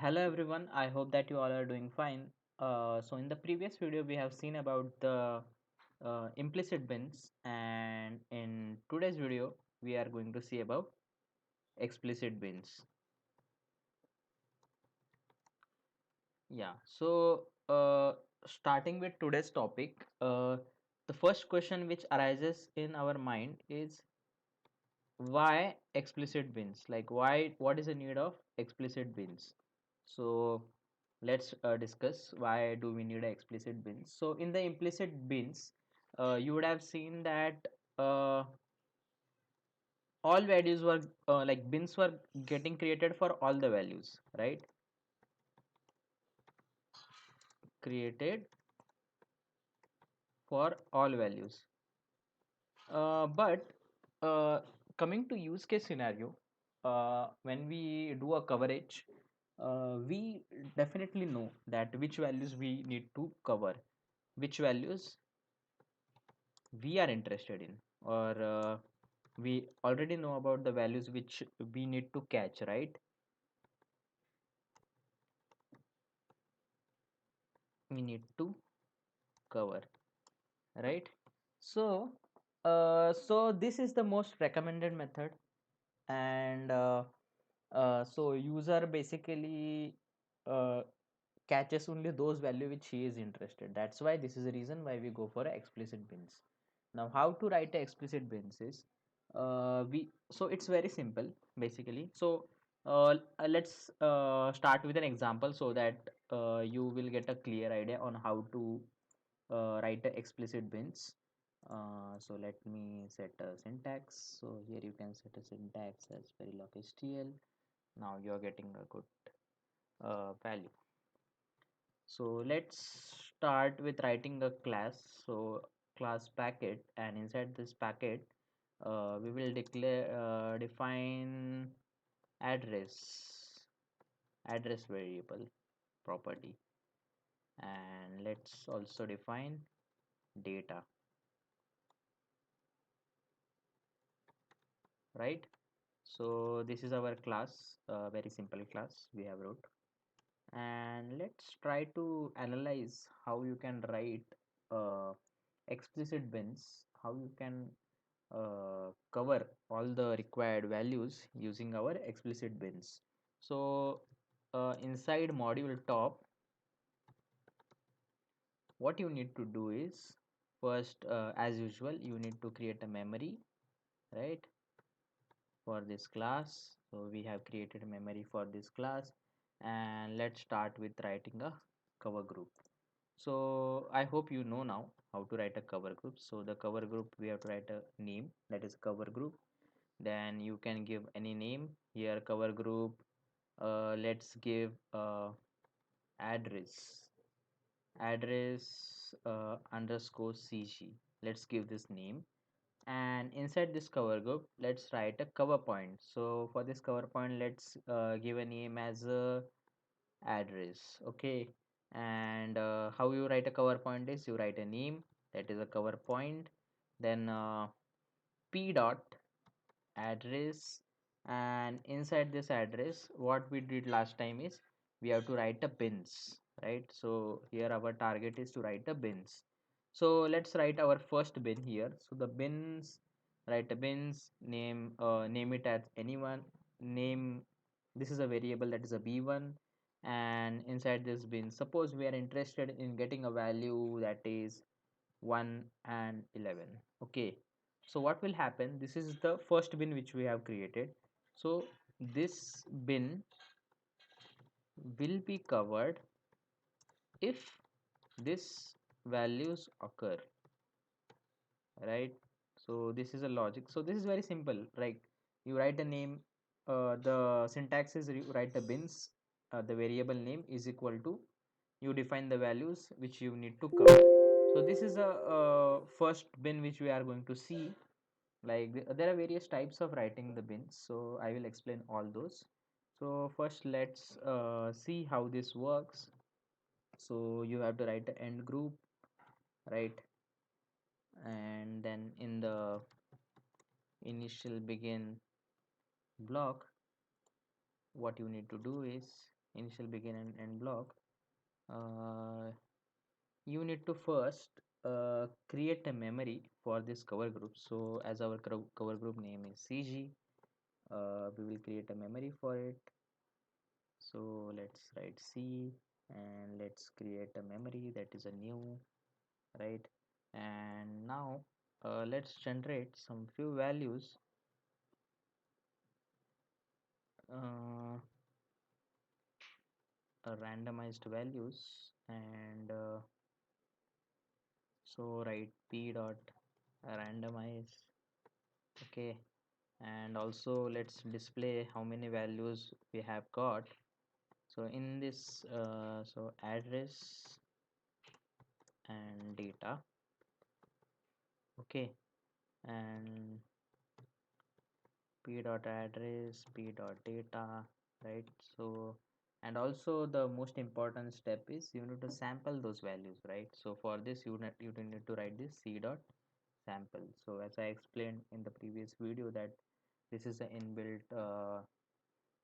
Hello everyone, I hope that you all are doing fine. So in the previous video we have seen about the implicit bins, and in today's video we are going to see about explicit bins. Starting with today's topic, the first question which arises in our mind is why explicit bins? Like what is the need of explicit bins? So let's discuss why do we need a explicit bins. So in the implicit bins, you would have seen that uh, all values were like bins were getting created for all the values, right? Created for all values. But coming to use case scenario, when we do a coverage, we definitely know that which values we need to cover, which values we are interested in, or we already know about the values which we need to catch, right? We need to cover, right? So this is the most recommended method, and so user basically uh, catches only those value which he is interested. That's why this is the reason why we go for explicit bins. Now how to write a explicit bins is we so it's very simple basically. Let's start with an example so that you will get a clear idea on how to write a explicit bins. So let me set a syntax. So here you can set a syntax as verilog htl. Now you're getting a good value. So let's start with writing a class. So class packet, and inside this packet we will define address variable property, and let's also define data, right? So this is our class, very simple class we have wrote. And let's try to analyze how you can write explicit bins, how you can cover all the required values using our explicit bins. So inside module top, what you need to do is first, as usual, you need to create a memory, right, for this class. So we have created a memory for this class, and let's start with writing a cover group. So I hope you know now how to write a cover group. So the cover group, we have to write a name, that is cover group. Then you can give any name here. Cover group, let's give address underscore cg. Let's give this name, and inside this cover group let's write a cover point. So for this cover point, let's give a name as address. Okay. And how you write a cover point is you write a name, that is a cover point, then p dot address, and inside this address what we did last time is we have to write a bins, right? So here our target is to write a bins. So let's write our first bin here. So the bins, write a bins name, name it as anyone name. This is a variable, that is a b1, and inside this bin, suppose we are interested in getting a value that is 1 and 11. Okay. So what will happen, this is the first bin which we have created. So this bin will be covered if this values occur, right? So this is a logic. So this is very simple, right? You write a name, the syntax is you write the bins, the variable name is equal to, you define the values which you need to cover. So this is a first bin which we are going to see. Like there are various types of writing the bins, so I will explain all those. So first let's see how this works. So you have to write the end group, right? And then in the initial begin block, what you need to do is initial, begin, and end block, you need to first create a memory for this cover group. So as our cover group name is CG, we will create a memory for it. So let's write C and let's create a memory that is a new, right? And now let's generate some few values, uh, randomized values, and so write p dot randomize. Okay, and also let's display how many values we have got. So in this so address and data. Okay, and p dot address, p dot data, right? So and also the most important step is you need to sample those values, right? So for this you need to write this c dot sample. So as I explained in the previous video that this is an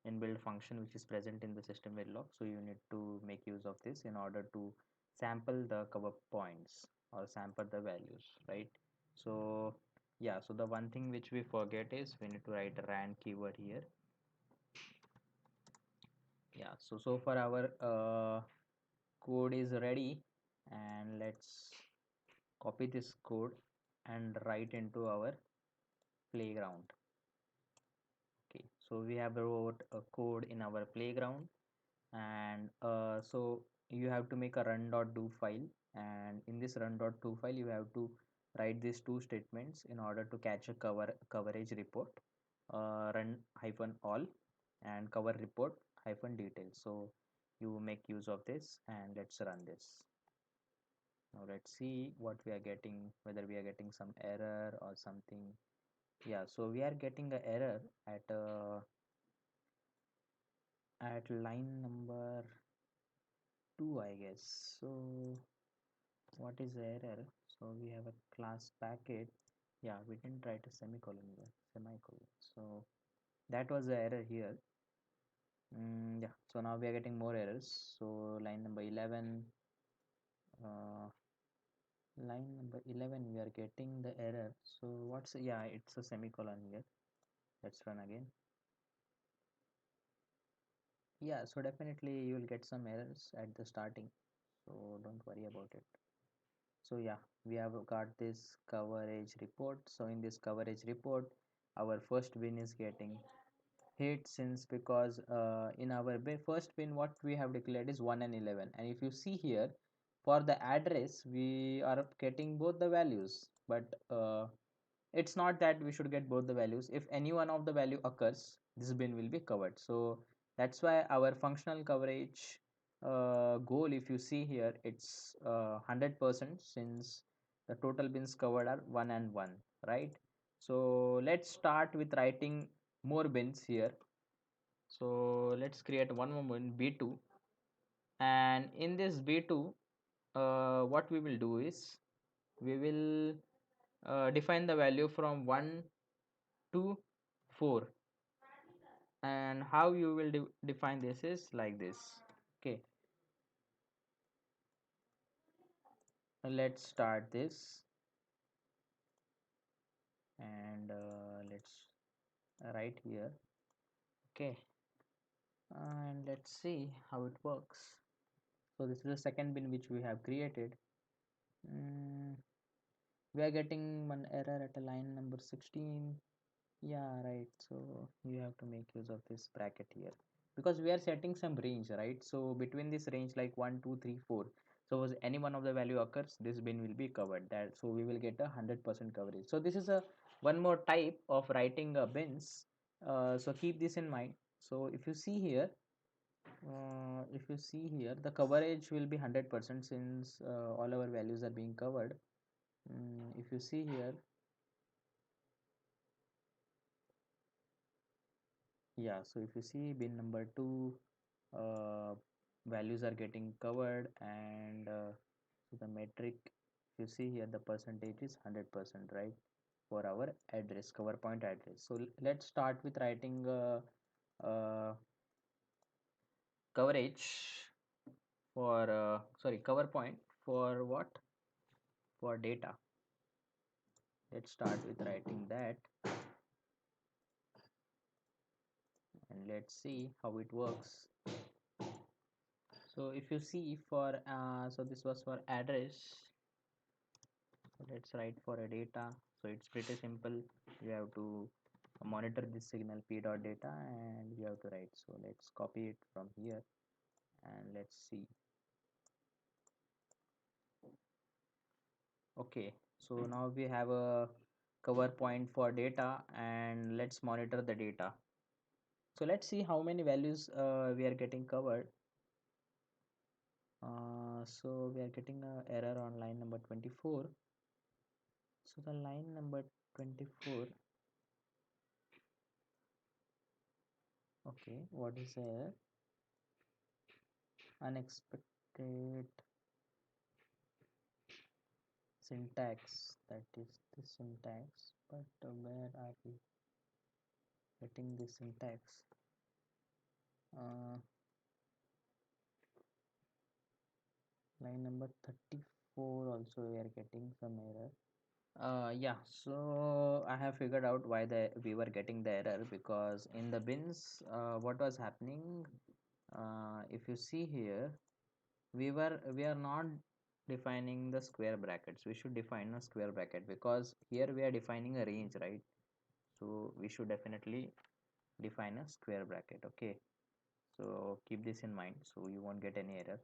inbuilt function which is present in the system verilog. So you need to make use of this in order to sample the cover points or sample the values, right? So yeah, so the one thing which we forget is we need to write a rand keyword here. Yeah, so far our code is ready, and let's copy this code and write into our playground. Okay, so we have wrote a code in our playground, and so you have to make a run.do file, and in this run.do file you have to write these two statements in order to catch a coverage report, run hyphen all and cover report hyphen details. So you make use of this and let's run this. Now let's see what we are getting, whether we are getting some error or something. Yeah, so we are getting a error at line number 2, I guess. So what is the error? So we have a class packet. Yeah, we didn't write a semicolon here, semicolon. So that was the error here. Yeah, so now we are getting more errors. So line number 11, uh, we are getting the error. So yeah, it's a semicolon here. Let's run again. Yeah, so definitely you will get some errors at the starting. So don't worry about it. So yeah, we have got this coverage report. So in this coverage report, our first bin is getting hit, since because in our first bin what we have declared is 1 and 11, and if you see here for the address we are getting both the values, but it's not that we should get both the values. If any one of the value occurs, this bin will be covered. So that's why our functional coverage goal, if you see here, it's 100%, since the total bins covered are 1 and 1, right? So let's start with writing more bins here. So let's create one more bin, b2, and in this b2 what we will do is we will define the value from 1 to 4, and how you will define this is like this. Okay, let's start this, and let's write here. Okay, and let's see how it works. So this is the second bin which we have created. mm, we are getting one error at a line number 16. Yeah, right. So you have to make use of this bracket here, because we are setting some range, right? So between this range like 1 2 3 4, suppose any one of the value occurs, this bin will be covered, that so we will get a 100% coverage. So this is a one more type of writing bins. So keep this in mind. So if you see here, the coverage will be 100% since all our values are being covered. If you see here, yeah, so if you see bin number 2, uh, values are getting covered, and so the metric, if you see here, the percentage is 100%, right, for our address, cover point address. So let's start with writing coverage for sorry, cover point for what? For data. Let's start with writing that and let's see how it works. So if you see for so this was for address. So let's write for a data. So it's pretty simple. You have to monitor this signal p dot data and you have to write. So let's copy it from here and let's see. Okay, so now we have a cover point for data and let's monitor the data. So let's see how many values we are getting covered. So we are getting a error on line number 24. So the line number 24. Okay, what is there? Unexpected syntax. That is the syntax. But where are we getting this syntax? Uh, Line number 34 also we are getting some error. Yeah, so I have figured out why we were getting the error because in the bins, what was happening, if you see here, we are not defining the square brackets. We should define a square bracket because here we are defining a range, right? So we should definitely define a square bracket. Okay, so keep this in mind so you won't get any error.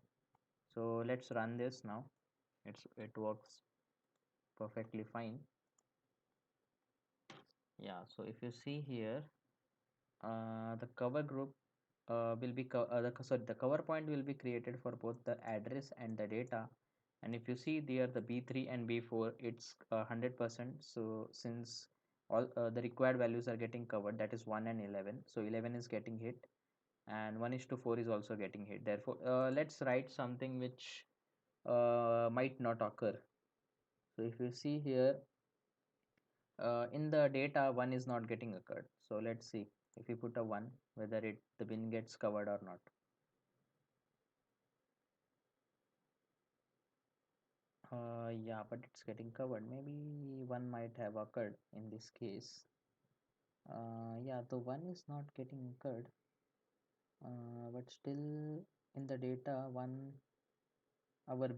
So let's run this now. It works perfectly fine. Yeah, so if you see here, the cover group will be the cover point will be created for both the address and the data. And if you see there, the B3 and B4, it's 100%. So since all the required values are getting covered, that is 1 and 11. So 11 is getting hit, and 1 is to 4 is also getting hit. Therefore, let's write something which might not occur. So if you see here, in the data 1 is not getting occurred. So let's see if you put a 1 whether the bin gets covered or not. Yeah, but it's getting covered. Maybe 1 might have occurred in this case. Yeah, the 1 is not getting occurred, but still in the data 1 our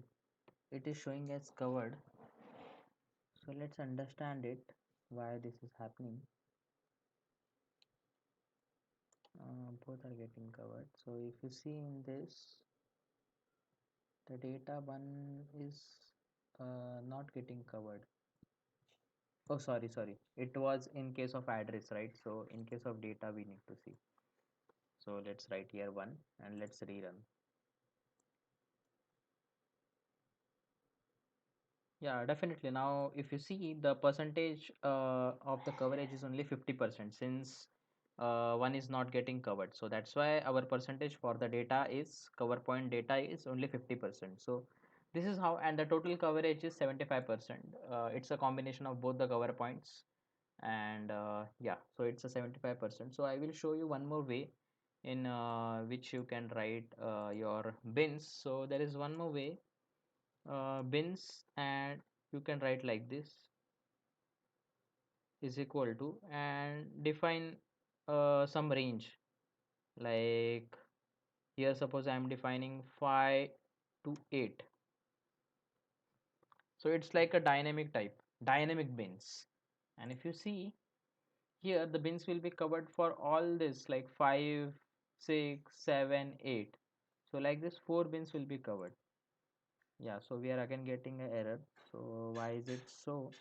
it is showing as covered. So let's understand it why this is happening. Both are getting covered. So if you see in this, the data one is not getting covered. Oh, sorry. It was in case of address, right? So in case of data, we need to see. So let's write here one and let's rerun. Yeah, definitely. Now, if you see the percentage of the coverage is only 50% since one is not getting covered. So that's why our percentage for the data is cover point data is only 50%. So this is how, and the total coverage is 75%. It's a combination of both the cover points, and yeah, so it's a 75%. So I will show you one more way in which you can write your bins. So there is one more way, bins, and you can write like this is equal to and define some range, like here suppose I am defining 5 to 8. So it's like a dynamic type, dynamic bins. And if you see here, the bins will be covered for all this like 5, 6, 7, 8. So like this 4 bins will be covered. Yeah, so we are again getting an error. So why is it so?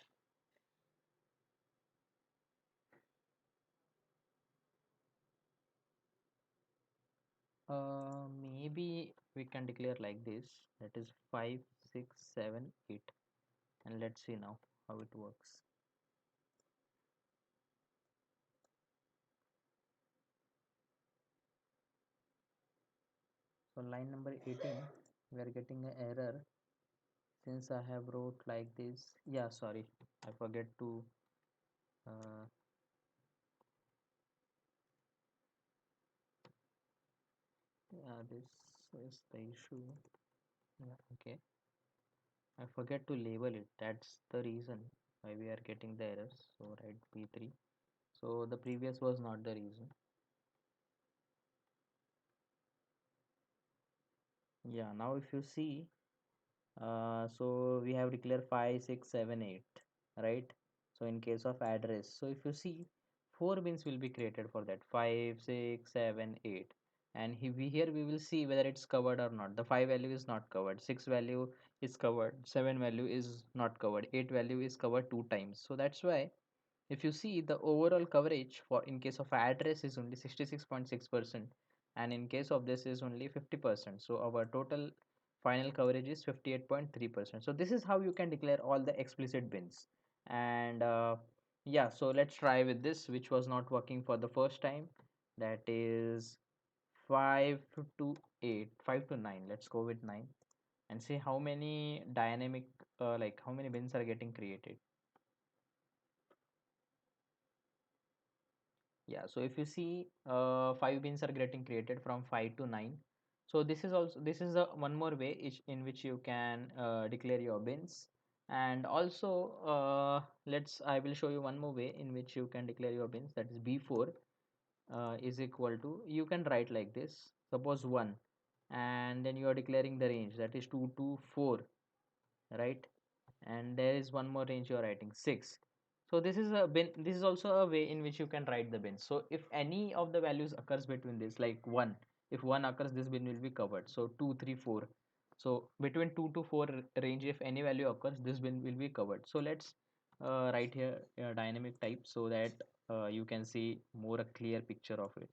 Maybe we can declare like this, that is 5, 6, 7, 8, and let's see now how it works. So line number 18, we are getting an error since I have wrote like this. Yeah, sorry, I forget to uh, This is the issue. Yeah, okay. I forget to label it. That's the reason why we are getting the errors. So write P3. So the previous was not the reason. Yeah, now if you see, so we have declared 5, 6, 7, 8, right? So in case of address, so if you see, four bins will be created for that 5, 6, 7, 8, and here we will see whether it's covered or not. The 5 value is not covered, 6 value is covered, 7 value is not covered, 8 value is covered two times. So that's why if you see the overall coverage for in case of address is only 66.6%, and in case of this is only 50%. So our total final coverage is 58.3%. So this is how you can declare all the explicit bins. And yeah, so let's try with this, which was not working for the first time. That is 5 to 8, 5 to 9. Let's go with 9 and see how many dynamic, like how many bins are getting created. Yeah, so if you see, five bins are getting created from 5 to 9. So this is a one more way in which you can declare your bins. And also, I will show you one more way in which you can declare your bins. That is B4 is equal to, you can write like this. Suppose 1, and then you are declaring the range, that is 2 to 4, right? And there is one more range you are writing, 6. So this is a bin, this is also a way in which you can write the bin. So if any of the values occurs between this, like 1, if 1 occurs, this bin will be covered. So 2, 3, 4. So between 2 to 4 range, if any value occurs, this bin will be covered. So let's write here dynamic type, so that you can see more a clear picture of it.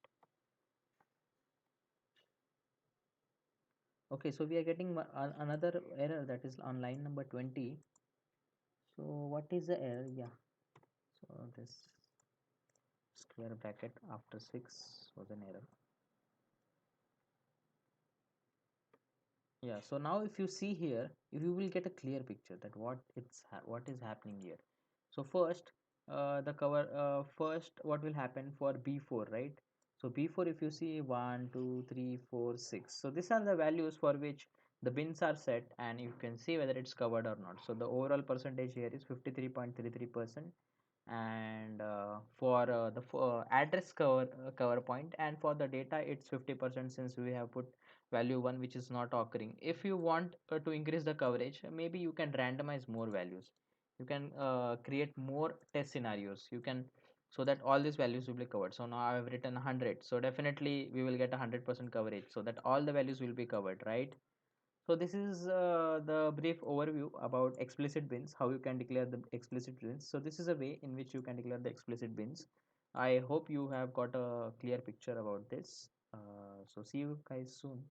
Okay, so we are getting another error, that is on line number 20. So what is the error? Yeah, so this square bracket after 6 was an error. Yeah, so now if you see here, you will get a clear picture that what is happening here. So first, the cover first what will happen for B4, right? So B4, if you see 1, 2, 3, 4, 6. So these are the values for which the bins are set, and you can see whether it's covered or not. So the overall percentage here is 53.33%, and for the address cover point, and for the data it's 50%, since we have put value 1 which is not occurring. If you want to increase the coverage, maybe you can randomize more values. You can create more test scenarios. You can, so that all these values will be covered. So now I have written 100, so definitely we will get 100% coverage, so that all the values will be covered, right? So this is the brief overview about explicit bins, how you can declare the explicit bins. So this is a way in which you can declare the explicit bins. I hope you have got a clear picture about this. So see you guys soon.